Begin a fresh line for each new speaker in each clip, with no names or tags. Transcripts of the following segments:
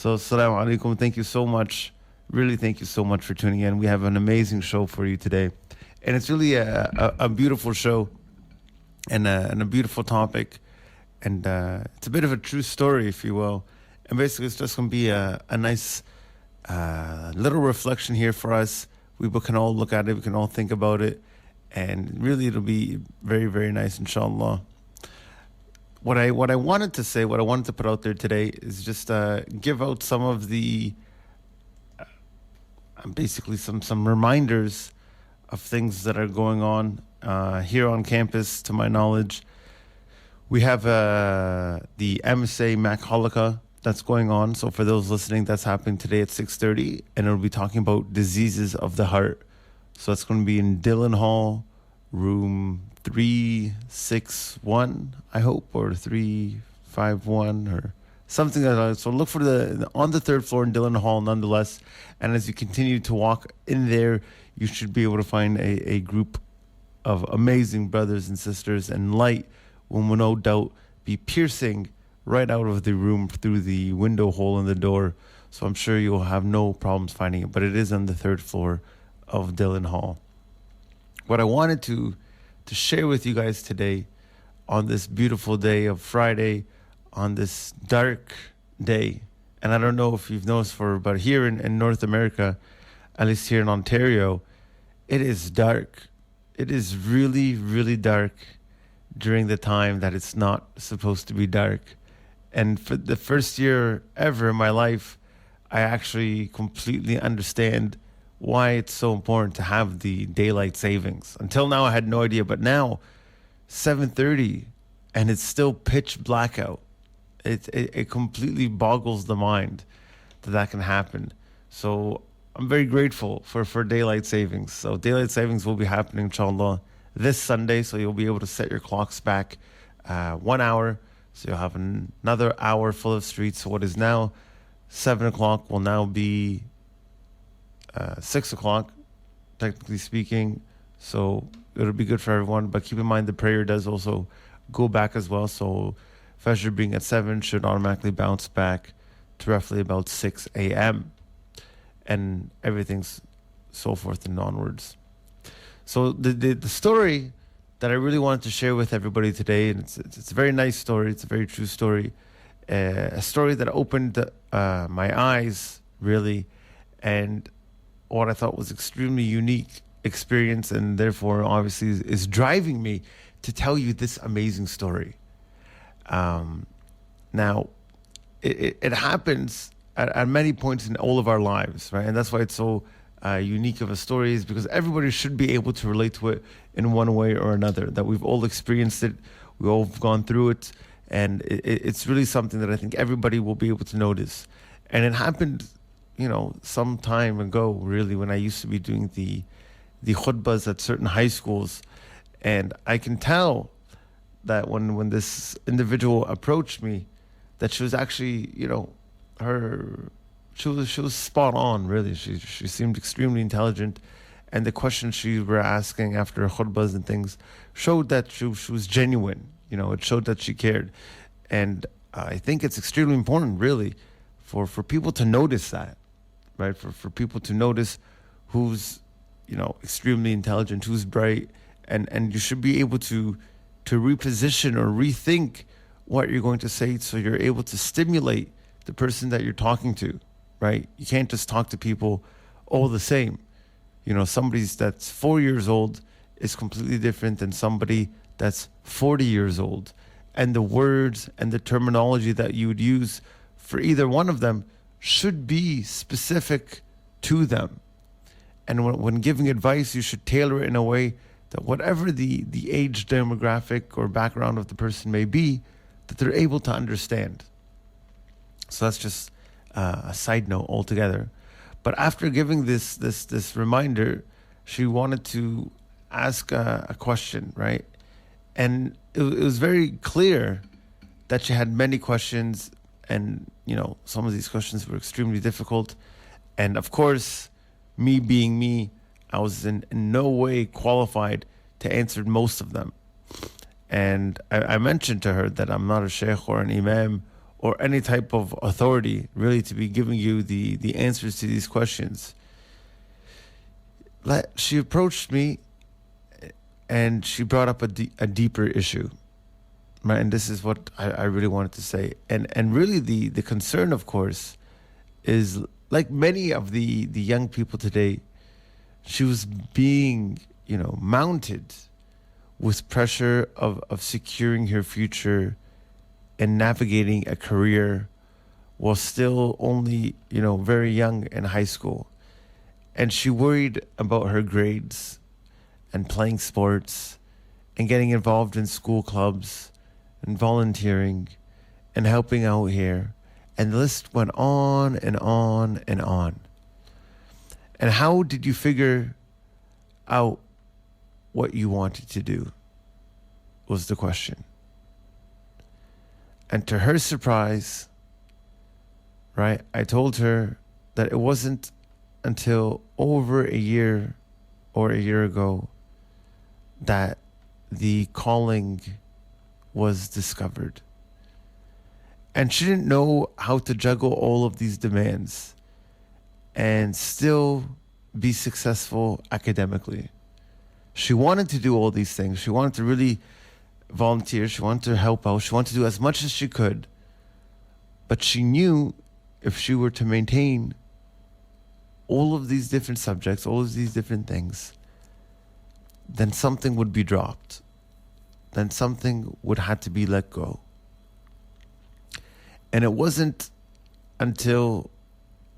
So, assalamu alaikum. Thank you so much. Really, thank you so much for tuning in. We have an amazing show for you today. And it's really a beautiful show and a beautiful topic. And it's a bit of a true story, if you will. And basically, it's just going to be a nice little reflection here for us. We can all look at it. We can all think about it. And really, it'll be very, very nice, inshallah. What I wanted to say, what I wanted to put out there today is just give out some of the basically some reminders of things that are going on here on campus. To my knowledge, we have the MSA Mac Halakha that's going on. So for those listening, that's happening today at 6:30, and it'll be talking about diseases of the heart. So it's going to be in Dillon Hall, room 361, I hope, or 351 or something like that. So look for on the third floor in Dillon Hall nonetheless. And as you continue to walk in there, you should be able to find a group of amazing brothers and sisters, and light will no doubt be piercing right out of the room through the window hole in the door. So I'm sure you'll have no problems finding it, but it is on the third floor of Dillon Hall. What I wanted to share with you guys today on this beautiful day of Friday, on this dark day, and I don't know if you've noticed but here in North America, at least here in Ontario, it is dark. It is really, really dark during the time that it's not supposed to be dark. And for the first year ever in my life, I actually completely understand why it's so important to have the daylight savings. Until now, I had no idea, but now 7:30 and it's still pitch black out. It completely boggles the mind that can happen. So I'm very grateful for daylight savings. So daylight savings will be happening, inshallah, this Sunday. So you'll be able to set your clocks back 1 hour. So you'll have another hour full of streets. So what is now 7 o'clock will now be 6 o'clock, technically speaking. So it'll be good for everyone. But keep in mind, the prayer does also go back as well. So Fajr being at 7 should automatically bounce back to roughly about 6 a.m. And everything's so forth and onwards. So the story that I really wanted to share with everybody today, and it's a very nice story. It's a very true story. A story that opened my eyes, really, and what I thought was extremely unique experience, and therefore obviously is driving me to tell you this amazing story. Now, it happens at many points in all of our lives, right? And that's why it's so unique of a story, is because everybody should be able to relate to it in one way or another, that we've all experienced it, we've all gone through it, and it's really something that I think everybody will be able to notice. And it happened, some time ago, really, when I used to be doing the khutbahs at certain high schools. And I can tell that when this individual approached me, that she was actually, she was spot on, really. She seemed extremely intelligent, and the questions she were asking after khutbahs and things showed that she was genuine. It showed that she cared. And I think it's extremely important, really, for people to notice that, right? For people to notice who's, extremely intelligent, who's bright, and you should be able to reposition or rethink what you're going to say, so you're able to stimulate the person that you're talking to, right? You can't just talk to people all the same. Somebody that's 4 years old is completely different than somebody that's 40 years old. And the words and the terminology that you would use for either one of them should be specific to them. And when giving advice, you should tailor it in a way that whatever the age demographic or background of the person may be, that they're able to understand. So that's just a side note altogether. But after giving this reminder, she wanted to ask a question, right? And it was very clear that she had many questions, and some of these questions were extremely difficult. And of course, me being me, I was in no way qualified to answer most of them. And I mentioned to her that I'm not a sheikh or an imam or any type of authority really to be giving you the answers to these questions. She approached me and she brought up a deeper issue, right? And this is what I really wanted to say. And really the concern, of course, is like many of the young people today, she was being, mounted with pressure of securing her future and navigating a career while still only, very young in high school. And she worried about her grades and playing sports and getting involved in school clubs and volunteering and helping out here. And the list went on and on and on. And how did you figure out what you wanted to do was the question. And to her surprise, right, I told her that it wasn't until over a year or a year ago that the calling was discovered. And she didn't know how to juggle all of these demands and still be successful academically. She wanted to do all these things. She wanted to really volunteer. She wanted to help out. She wanted to do as much as she could. But she knew if she were to maintain all of these different subjects, all of these different things, then something would be dropped. Then something would have to be let go. And it wasn't until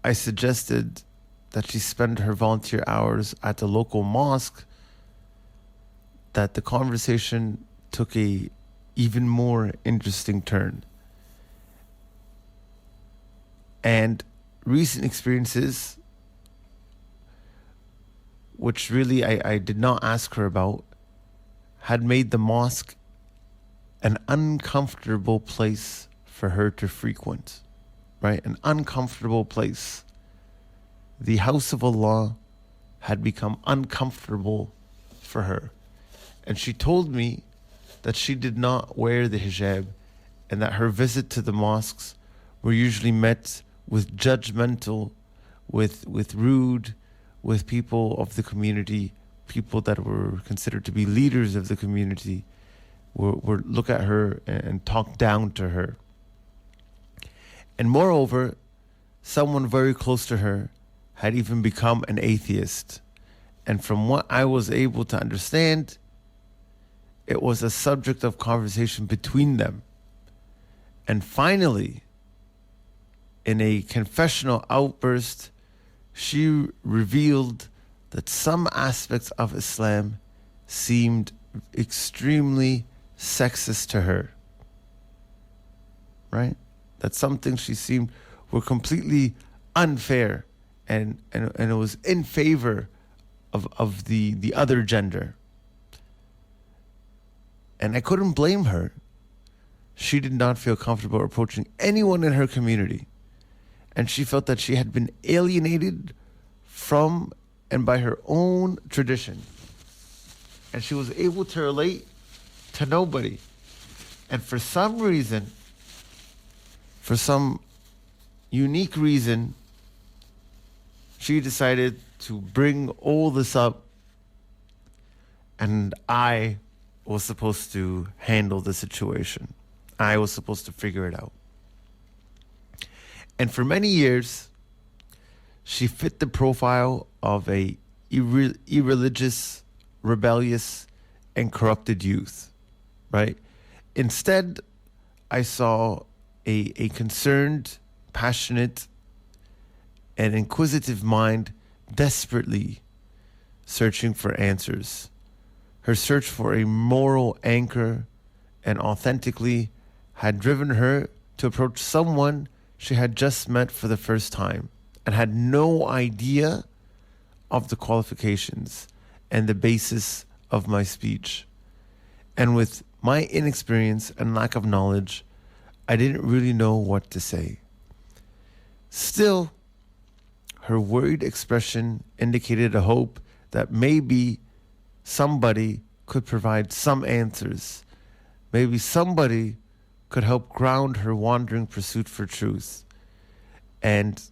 I suggested that she spend her volunteer hours at the local mosque that the conversation took a even more interesting turn. And recent experiences, which really I did not ask her about, had made the mosque an uncomfortable place for her to frequent, right? An uncomfortable place. The house of Allah had become uncomfortable for her. And she told me that she did not wear the hijab and that her visit to the mosques were usually met with judgmental, with rude, with people of the community, people that were considered to be leaders of the community, were look at her and talk down to her. And moreover, someone very close to her had even become an atheist. And from what I was able to understand, it was a subject of conversation between them. And finally, in a confessional outburst, she revealed that some aspects of Islam seemed extremely sexist to her. Right? That some things she seemed were completely unfair and it was in favor of the other gender. And I couldn't blame her. She did not feel comfortable approaching anyone in her community. And she felt that she had been alienated from and by her own tradition. And she was able to relate to nobody. And for some reason, for some unique reason, she decided to bring all this up, and I was supposed to handle the situation. I was supposed to figure it out. And for many years, she fit the profile of a irreligious, rebellious, and corrupted youth, right? Instead, I saw a concerned, passionate, and inquisitive mind desperately searching for answers. Her search for a moral anchor and authentically had driven her to approach someone she had just met for the first time and had no idea of the qualifications and the basis of my speech. And with my inexperience and lack of knowledge, I didn't really know what to say. Still, her worried expression indicated a hope that maybe somebody could provide some answers. Maybe somebody could help ground her wandering pursuit for truth. And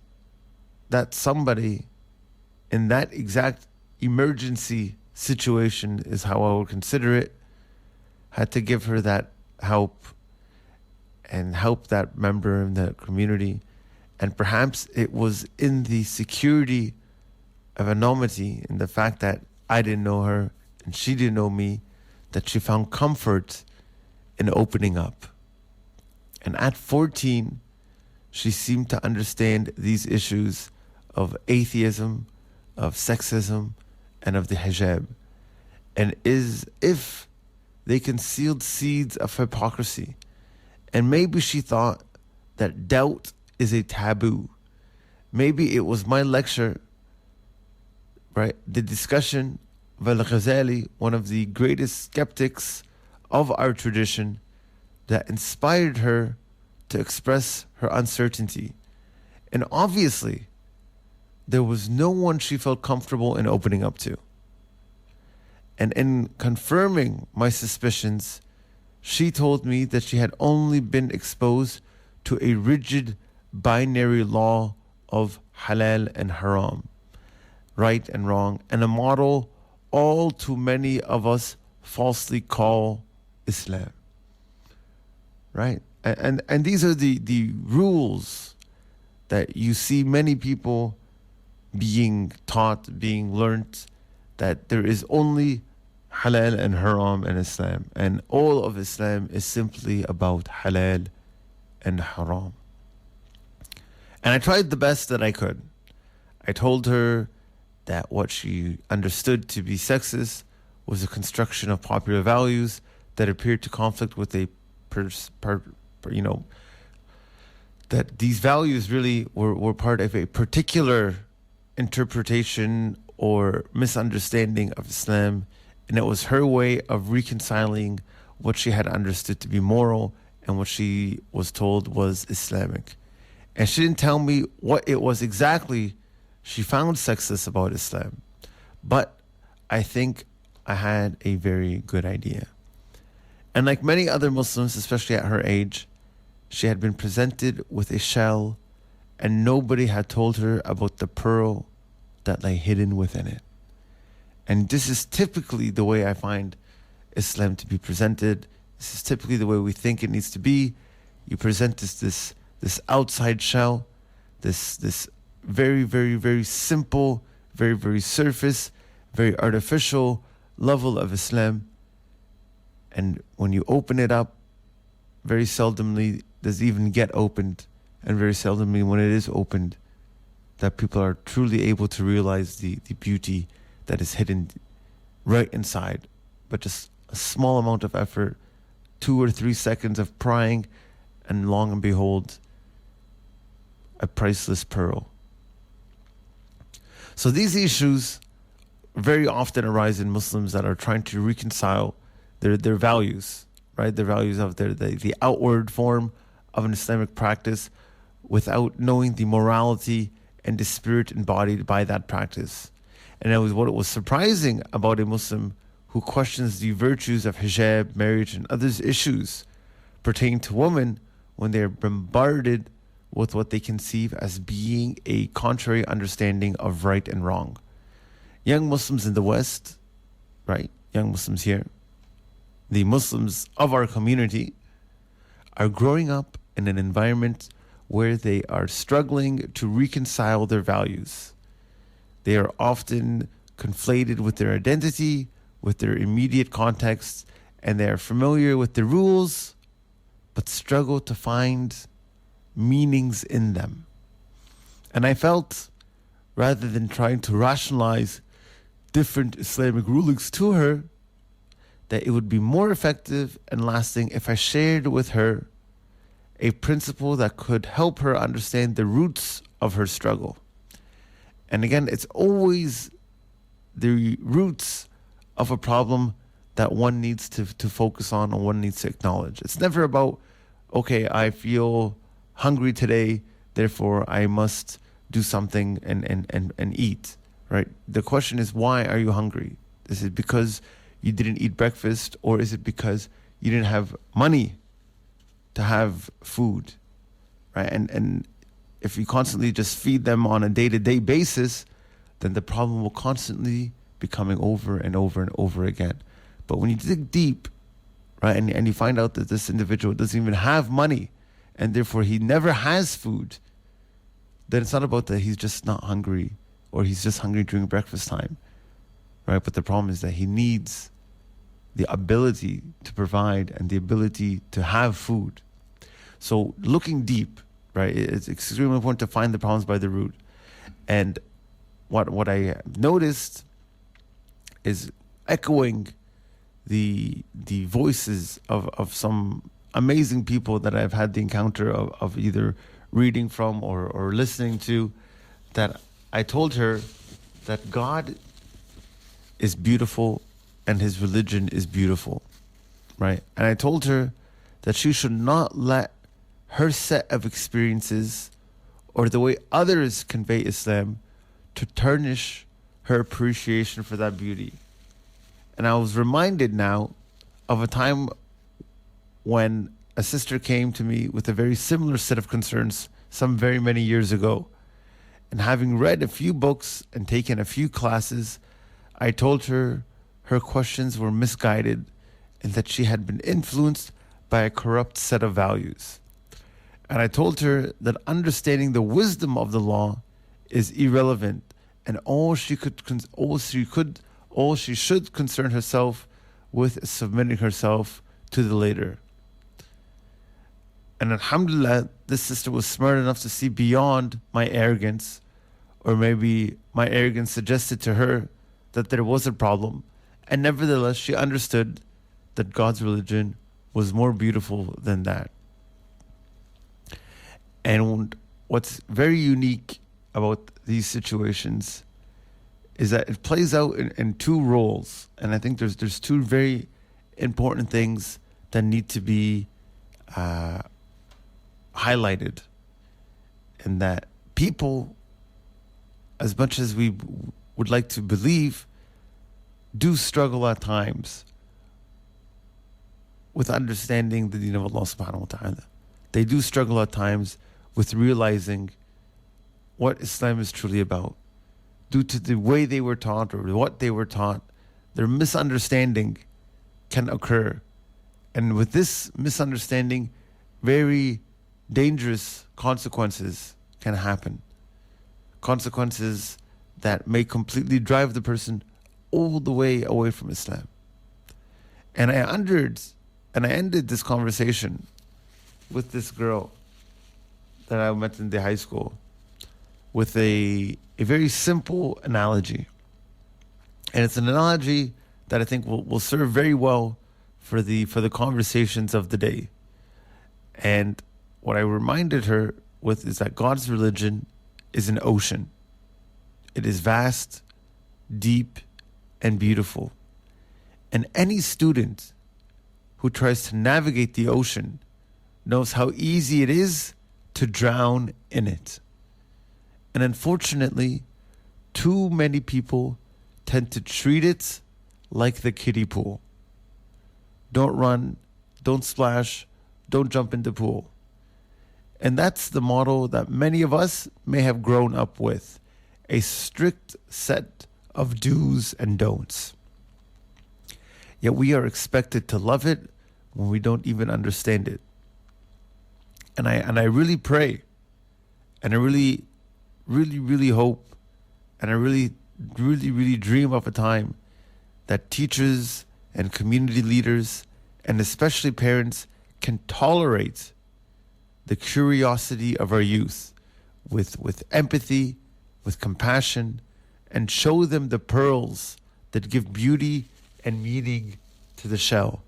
that somebody in that exact emergency situation is how I would consider it, had to give her that help and help that member in the community. And perhaps it was in the security of anonymity, in the fact that I didn't know her and she didn't know me, that she found comfort in opening up. And at 14, she seemed to understand these issues of atheism, of sexism, and of the hijab. And if they concealed seeds of hypocrisy. And maybe she thought that doubt is a taboo. Maybe it was my lecture, right? The discussion of Al-Ghazali, one of the greatest skeptics of our tradition, that inspired her to express her uncertainty. And obviously, there was no one she felt comfortable in opening up to. And in confirming my suspicions, she told me that she had only been exposed to a rigid binary law of halal and haram, right and wrong, and a model all too many of us falsely call Islam. Right? And these are the rules that you see many people being taught, being learnt, that there is only halal and haram in Islam, and all of Islam is simply about halal and haram. And I tried the best that I could. I told her that what she understood to be sexist was a construction of popular values that appeared to conflict with that these values really were part of a particular interpretation or misunderstanding of Islam, and it was her way of reconciling what she had understood to be moral and what she was told was Islamic. And she didn't tell me what it was exactly she found sexist about Islam, but I think I had a very good idea. And like many other Muslims, especially at her age, she had been presented with a shell, and nobody had told her about the pearl that lay hidden within it. And this is typically the way I find Islam to be presented. This is typically the way we think it needs to be. You present this outside shell, this very, very, very simple, very, very surface, very artificial level of Islam. And when you open it up, very seldomly does it even get opened, and very seldomly when it is opened, that people are truly able to realize the beauty that is hidden right inside. But just a small amount of effort, 2 or 3 seconds of prying, and long and behold, a priceless pearl. So these issues very often arise in Muslims that are trying to reconcile their values, right? The values of the outward form of an Islamic practice without knowing the morality and the spirit embodied by that practice. And it was what was surprising about a Muslim who questions the virtues of hijab, marriage, and other issues pertaining to women when they're bombarded with what they conceive as being a contrary understanding of right and wrong. Young Muslims in the West, right? Young Muslims here, the Muslims of our community, are growing up in an environment where they are struggling to reconcile their values. They are often conflated with their identity, with their immediate context, and they are familiar with the rules, but struggle to find meanings in them. And I felt, rather than trying to rationalize different Islamic rulings to her, that it would be more effective and lasting if I shared with her a principle that could help her understand the roots of her struggle. And again, it's always the roots of a problem that one needs to focus on or one needs to acknowledge. It's never about, okay, I feel hungry today, therefore I must do something and eat, right? The question is, why are you hungry? Is it because you didn't eat breakfast, or is it because you didn't have money to have food, right? And if you constantly just feed them on a day-to-day basis, then the problem will constantly be coming over and over and over again. But when you dig deep, right, and you find out that this individual doesn't even have money, and therefore he never has food, then it's not about that he's just not hungry or he's just hungry during breakfast time, right? But the problem is that he needs the ability to provide and the ability to have food. So looking deep, right, it's extremely important to find the problems by the root. And what I noticed is echoing the voices of some amazing people that I've had the encounter of either reading from or listening to, that I told her that God is beautiful and his religion is beautiful, right? And I told her that she should not let her set of experiences or the way others convey Islam to tarnish her appreciation for that beauty. And I was reminded now of a time when a sister came to me with a very similar set of concerns some very many years ago. And having read a few books and taken a few classes, I told her her questions were misguided and that she had been influenced by a corrupt set of values. And I told her that understanding the wisdom of the law is irrelevant, and all she should concern herself with is submitting herself to the later. And alhamdulillah, this sister was smart enough to see beyond my arrogance, or maybe my arrogance suggested to her that there was a problem. And nevertheless, she understood that God's religion was more beautiful than that. And what's very unique about these situations is that it plays out in two roles. And I think there's two very important things that need to be highlighted. And that people, as much as we would like to believe, do struggle at times with understanding the deen of Allah subhanahu wa ta'ala. They do struggle at times with realizing what Islam is truly about. Due to the way they were taught or what they were taught, their misunderstanding can occur. And with this misunderstanding, very dangerous consequences can happen. Consequences that may completely drive the person all the way away from Islam. And I ended this conversation with this girl that I met in the high school with a very simple analogy. And it's an analogy that I think will serve very well for the conversations of the day. And what I reminded her with is that God's religion is an ocean. It is vast, deep, and beautiful. And any student who tries to navigate the ocean knows how easy it is to drown in it. And unfortunately, too many people tend to treat it like the kiddie pool. Don't run, don't splash, don't jump in the pool. And that's the model that many of us may have grown up with. A strict set of do's and don'ts. Yet we are expected to love it when we don't even understand it. And I really pray, and I really hope, and I really dream of a time that teachers and community leaders, and especially parents, can tolerate the curiosity of our youth with empathy, with compassion, and show them the pearls that give beauty and meaning to the shell.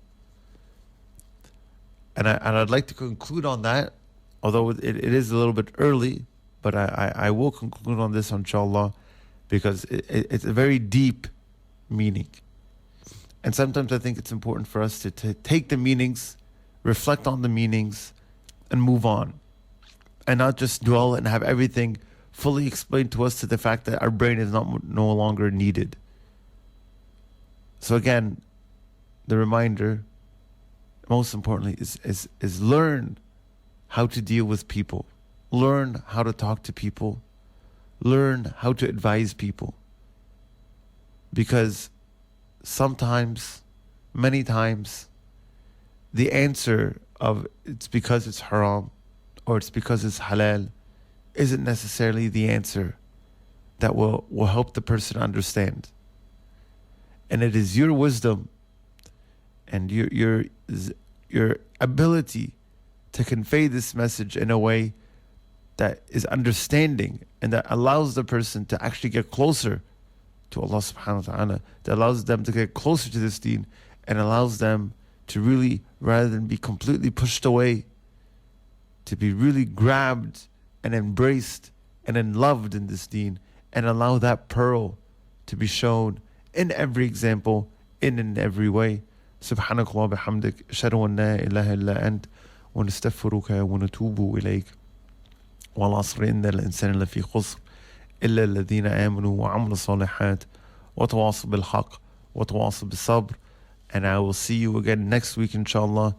And I'd like to conclude on that, although it is a little bit early, but I will conclude on this, inshallah, because it's a very deep meaning. And sometimes I think it's important for us to take the meanings, reflect on the meanings, and move on. And not just dwell and have everything fully explained to us to the fact that our brain is no longer needed. So again, the reminder, most importantly, is learn how to deal with people, learn how to talk to people, learn how to advise people. Because sometimes, many times, the answer of it's because it's haram or it's because it's halal isn't necessarily the answer that will help the person understand. And it is your wisdom and your ability to convey this message in a way that is understanding and that allows the person to actually get closer to Allah subhanahu wa ta'ala, that allows them to get closer to this deen and allows them to really, rather than be completely pushed away, to be really grabbed and embraced and then loved in this deen, and allow that pearl to be shown in every example, in every way. سبحانك اللهم وبحمدك أشهد أن لا إله إلا أنت ونستغفرك ونتوب إليك والعصر إن الإنسان لفي خسر إلا الذين آمنوا وعملوا الصالحات وتواصوا بالحق وتواصوا بالصبر. And I will see you again next week, inshallah.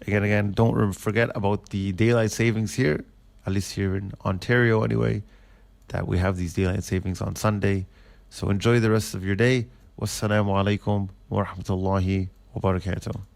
Again, don't forget about the daylight savings here, at least here in Ontario anyway, that we have these daylight savings on Sunday. So enjoy the rest of your day. Wassalamu alaikum wa rahmatullahi wa barakatuh.